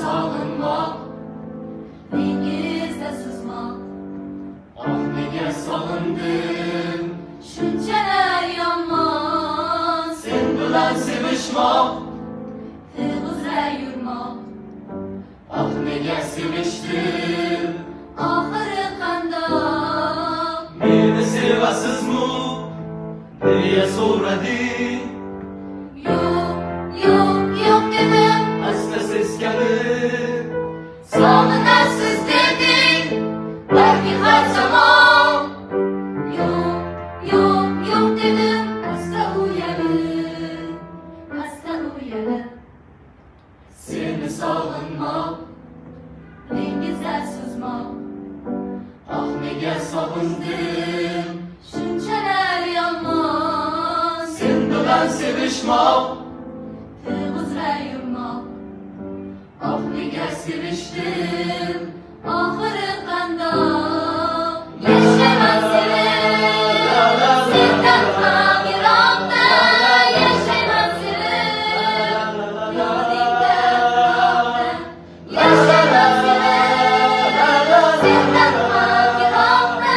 sog'inmoq, dengizda suzmoq. Oh, nega sog'indim shunchalar yomon, sen bilan sevishmoq, til uzra yurmoq. Oh, nega sevishdim oxiri qandoq? Meni sevasizmi deya so'rading. Yo'q dedim asta seskanib. Sog'inasiz deding balki har zamon. Yo'q dedim asta uyalib. Seni sog'inmoq, dengizda suzmoq. Oh, nega sog'indim shunchalar yomon, sen bilan sevishmoq, til uzra yurmoq. Oh, nega sevishdim oxiri qandoq? Yashayman sevib sendan ham yiroqda, yashayman sevib yodingda uzoqda. Yashayman sevib sendan ham yiroqda,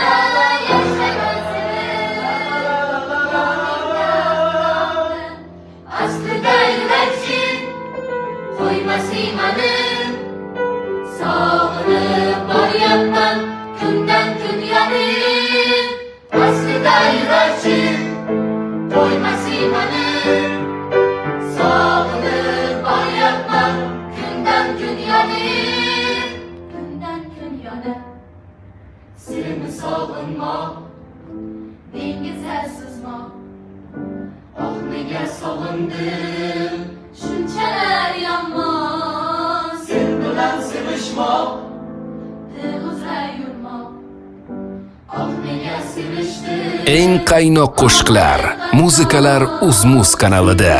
yashayman sevib yodingda uzoqda. Aslida yurakching qo'ymas iymani, sog'inib boryapman kundan kun yonib. Aslida yurakching qo'ymas iymani, sog'inib boryapman kundan kun yonib. Seni sog'inmoq, dengizda suzmoq. Oh, nega sog'indim shunchalar yomon, sen bilan sevishmoq, til uzra yurmoq. Oh, nega sevishdim. Eng qaynoq qo'shiqlar, muzikalar UzMuz kanalida.